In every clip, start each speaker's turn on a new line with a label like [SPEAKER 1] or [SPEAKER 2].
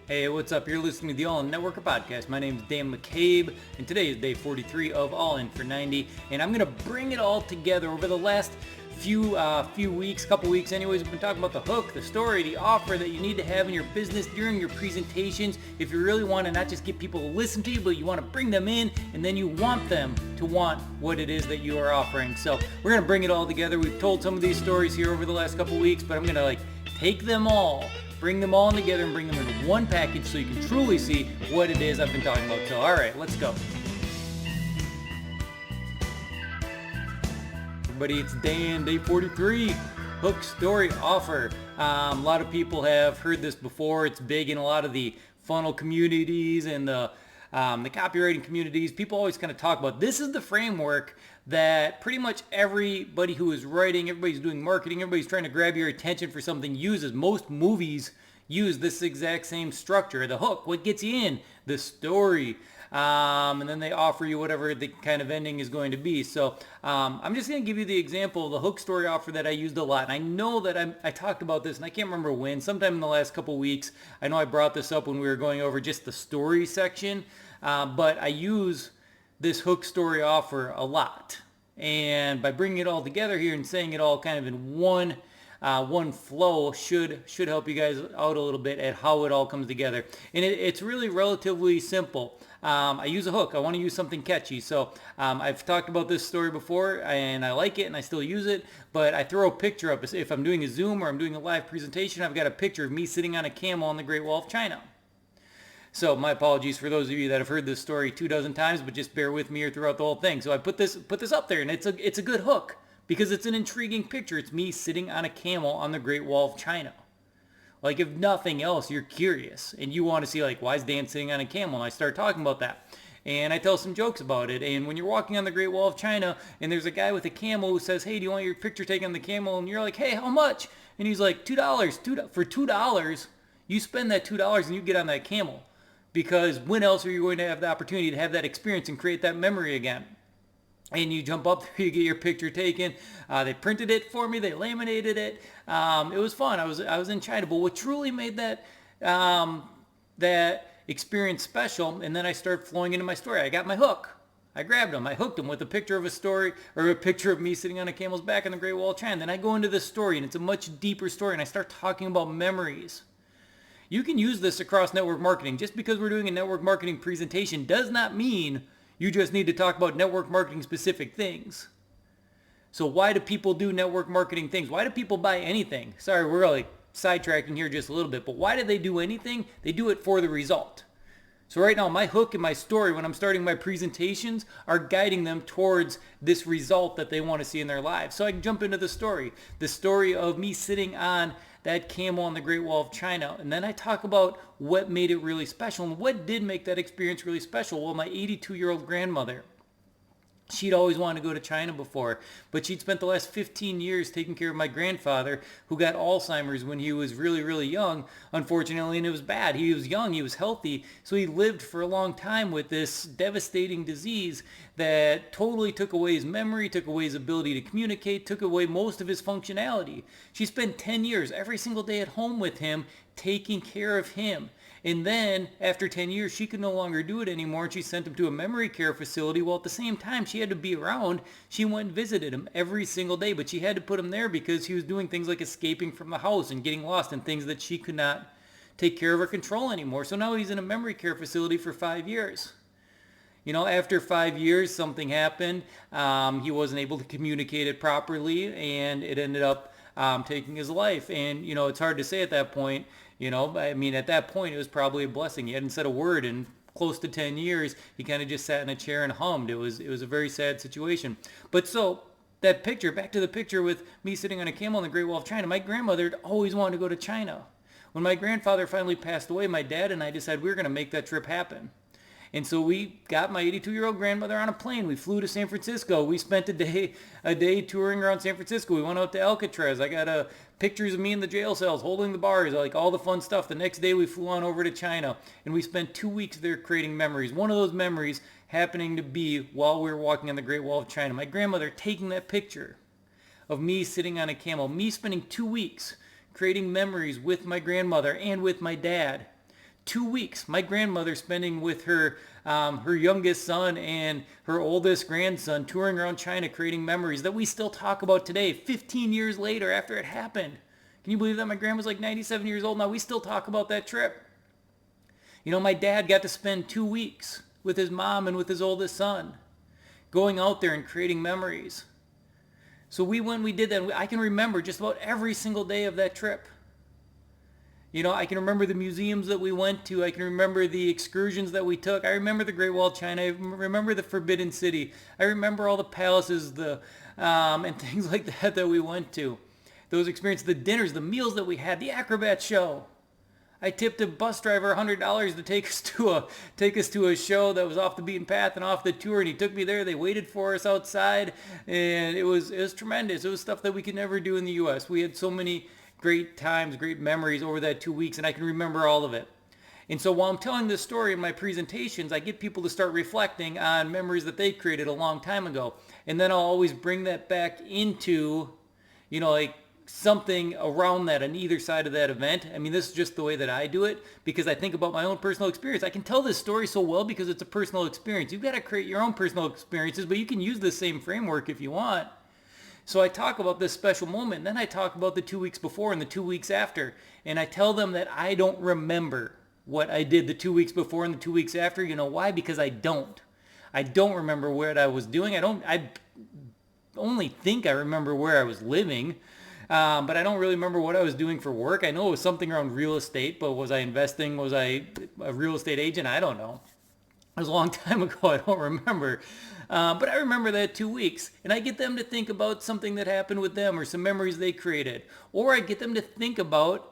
[SPEAKER 1] Hey, what's up? You're listening to the All In Networker podcast. My name is Dan McCabe, and today is day 43 of All In for 90, and I'm going to bring it all together. Over the last few weeks, couple weeks anyways, we've been talking about the hook, the story, the offer that you need to have in your business during your presentations. If you really want to not just get people to listen to you, but you want to bring them in, and then you want them to want what it is that you are offering. So we're going to bring it all together. We've told some of these stories here over the last couple weeks, but I'm going to take them all, bring them all together and bring them into one package so you can truly see what it is I've been talking about. So, all right, let's go. Everybody, it's Dan, day 43, hook, story, offer. A lot of people have heard this before. It's big in a lot of the funnel communities and the copywriting communities. People always kind of talk about this is the framework that pretty much everybody who is writing, everybody's doing marketing, everybody's trying to grab your attention for something uses. Most movies use this exact same structure. The hook, what gets you in, the story, and then they offer you whatever the kind of ending is going to be. So I'm just going to give you the example of the hook story offer that I used a lot. And I know that I talked about this, and I can't remember when, sometime in the last couple weeks. I know I brought this up when we were going over just the story section, but I use this hook story offer a lot. And by bringing it all together here and saying it all kind of in one flow should help you guys out a little bit at how it all comes together. And it's really relatively simple. I use a hook. I want to use something catchy. So I've talked about this story before, and I like it, and I still use it. But I throw a picture up. If I'm doing a Zoom or I'm doing a live presentation, I've got a picture of me sitting on a camel on the Great Wall of China. So my apologies for those of you that have heard this story 24 times, but just bear with me here throughout the whole thing. So I put this up there, and it's a good hook because it's an intriguing picture. It's me sitting on a camel on the Great Wall of China. Like, if nothing else, you're curious and you want to see, why is Dan sitting on a camel? And I start talking about that. And I tell some jokes about it. And when you're walking on the Great Wall of China and there's a guy with a camel who says, hey, do you want your picture taken on the camel? And you're like, hey, how much? And he's like, $2. For $2, you spend that $2 and you get on that camel. Because when else are you going to have the opportunity to have that experience and create that memory again? And you jump up there, you get your picture taken. They printed it for me. They laminated it. It was fun. I was in China. But what truly made that experience special, and then I started flowing into my story. I got my hook. I grabbed him. I hooked him with a picture of a story or a picture of me sitting on a camel's back on the Great Wall of China. Then I go into this story, and it's a much deeper story, and I start talking about memories. You can use this across network marketing. Just because we're doing a network marketing presentation does not mean you just need to talk about network marketing specific things. So why do people do network marketing things? Why do people buy anything? Sorry, we're really sidetracking here just a little bit, but why do they do anything? They do it for the result. So right now, my hook and my story when I'm starting my presentations are guiding them towards this result that they want to see in their lives. So I can jump into the story of me sitting on that camel on the Great Wall of China. And then I talk about what made it really special and what did make that experience really special. Well, my 82-year-old grandmother, she'd always wanted to go to China before, but she'd spent the last 15 years taking care of my grandfather who got Alzheimer's when he was really, really young, unfortunately, and it was bad. He was young, he was healthy, so he lived for a long time with this devastating disease that totally took away his memory, took away his ability to communicate, took away most of his functionality. She spent 10 years every single day at home with him, taking care of him. And then, after 10 years, she could no longer do it anymore, and she sent him to a memory care facility. Well, at the same time, she had to be around. She went and visited him every single day, but she had to put him there because he was doing things like escaping from the house and getting lost and things that she could not take care of or control anymore. So now he's in a memory care facility for 5 years. You know, after 5 years, something happened. He wasn't able to communicate it properly, and it ended up taking his life. And, it's hard to say at that point. At that point, it was probably a blessing. He hadn't said a word in close to 10 years. He kind of just sat in a chair and hummed. It was a very sad situation. But so that picture, back to the picture with me sitting on a camel on the Great Wall of China, my grandmother had always wanted to go to China. When my grandfather finally passed away, my dad and I decided we were going to make that trip happen. And so we got my 82-year-old grandmother on a plane. We flew to San Francisco. We spent a day touring around San Francisco. We went out to Alcatraz. I got pictures of me in the jail cells holding the bars, all the fun stuff. The next day we flew on over to China, and we spent 2 weeks there creating memories. One of those memories happening to be while we were walking on the Great Wall of China. My grandmother taking that picture of me sitting on a camel, me spending 2 weeks creating memories with my grandmother and with my dad. 2 weeks. My grandmother spending with her youngest son and her oldest grandson touring around China, creating memories that we still talk about today, 15 years later after it happened. Can you believe that? My grandma's like 97 years old now. We still talk about that trip. My dad got to spend 2 weeks with his mom and with his oldest son, going out there and creating memories. So when we did that, I can remember just about every single day of that trip. I can remember the museums that we went to. I can remember the excursions that we took. I remember the Great Wall of China. I remember the Forbidden City. I remember all the palaces, and things like that we went to. Those experiences, the dinners, the meals that we had, the acrobat show. I tipped a bus driver $100 to take us to a show that was off the beaten path and off the tour, and he took me there. They waited for us outside, and it was tremendous. It was stuff that we could never do in the U.S. We had so many great times, great memories over that 2 weeks, and I can remember all of it. And so while I'm telling this story in my presentations, I get people to start reflecting on memories that they created a long time ago, and then I'll always bring that back into, like something around that on either side of that event. I mean, this is just the way that I do it because I think about my own personal experience. I can tell this story so well because it's a personal experience. You've got to create your own personal experiences, but you can use the same framework if you want. So I talk about this special moment, and then I talk about the 2 weeks before and the 2 weeks after, and I tell them that I don't remember what I did the 2 weeks before and the 2 weeks after. You know why? Because I don't remember what I was doing. I only think I remember where I was living. But I don't really remember what I was doing for work. I know it was something around real estate, but was I investing? Was I a real estate agent? I don't know. It was a long time ago. I don't remember. But I remember that 2 weeks. And I get them to think about something that happened with them or some memories they created. Or I get them to think about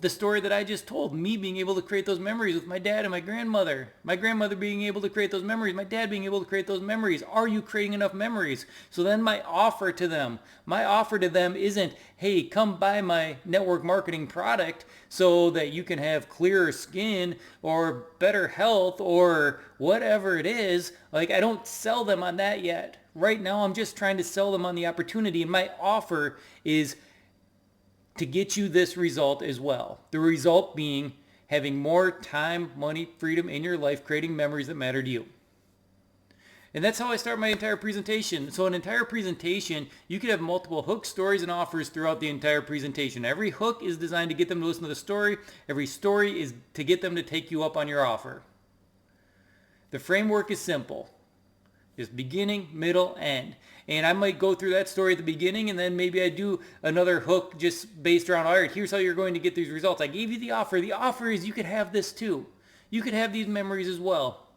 [SPEAKER 1] the story that I just told, me being able to create those memories with my dad and my grandmother being able to create those memories, my dad being able to create those memories. Are you creating enough memories? So then my offer to them isn't, hey, come buy my network marketing product so that you can have clearer skin or better health or whatever it is. Like, I don't sell them on that yet. Right now, I'm just trying to sell them on the opportunity, and my offer is to get you this result as well. The result being having more time, money, freedom in your life, creating memories that matter to you. And that's how I start my entire presentation. So an entire presentation, you could have multiple hooks, stories, and offers throughout the entire presentation. Every hook is designed to get them to listen to the story. Every story is to get them to take you up on your offer. The framework is simple. Just beginning, middle, end. And I might go through that story at the beginning, and then maybe I do another hook just based around, all right, here's how you're going to get these results. I gave you the offer. The offer is you could have this too. You could have these memories as well.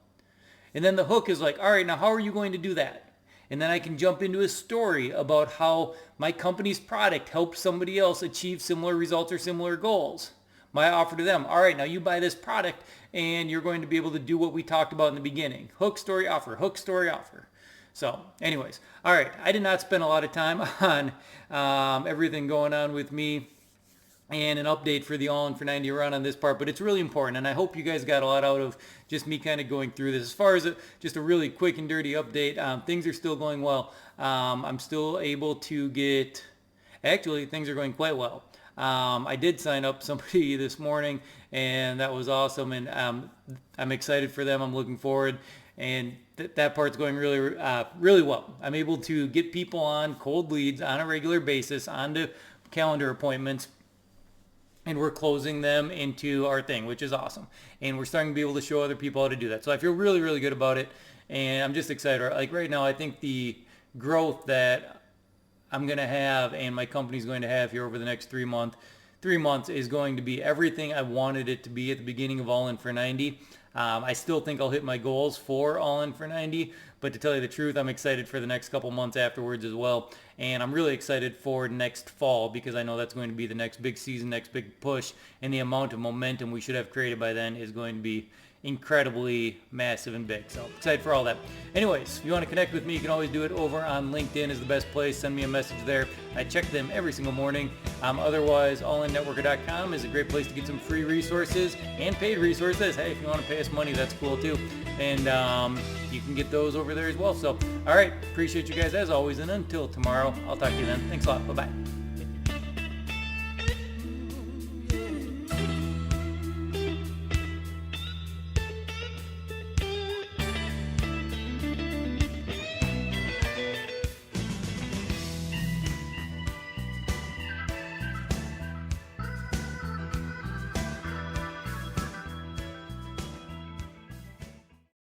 [SPEAKER 1] And then the hook is like, all right, now how are you going to do that? And then I can jump into a story about how my company's product helped somebody else achieve similar results or similar goals. My offer to them, all right, now you buy this product and you're going to be able to do what we talked about in the beginning. Hook, story, offer. Hook, story, offer. So anyways, all right, I did not spend a lot of time on everything going on with me and an update for the All In for 90 run on this part, but it's really important, and I hope you guys got a lot out of just me kind of going through this. As far as just a really quick and dirty update, things are still going well. I'm still able to get, actually things are going quite well. I did sign up somebody this morning, and that was awesome, and I'm excited for them. I'm looking forward, and that part's going really, really well. I'm able to get people on cold leads on a regular basis, onto calendar appointments, and we're closing them into our thing, which is awesome. And we're starting to be able to show other people how to do that. So I feel really, really good about it, and I'm just excited. Like right now, I think the growth that I'm going to have and my company's going to have here over the next 3 months is going to be everything I wanted it to be at the beginning of All In for 90. I still think I'll hit my goals for All In for 90, but to tell you the truth, I'm excited for the next couple months afterwards as well. And I'm really excited for next fall because I know that's going to be the next big season, next big push, and the amount of momentum we should have created by then is going to be incredibly massive and big. So excited for all that. Anyways, if you want to connect with me, you can always do it over on LinkedIn is the best place. Send me a message there. I check them every single morning. Otherwise, allinnetworker.com is a great place to get some free resources and paid resources. Hey, if you want to pay us money, that's cool too. And you can get those over there as well. So, all right, appreciate you guys as always. And until tomorrow, I'll talk to you then. Thanks a lot. Bye-bye.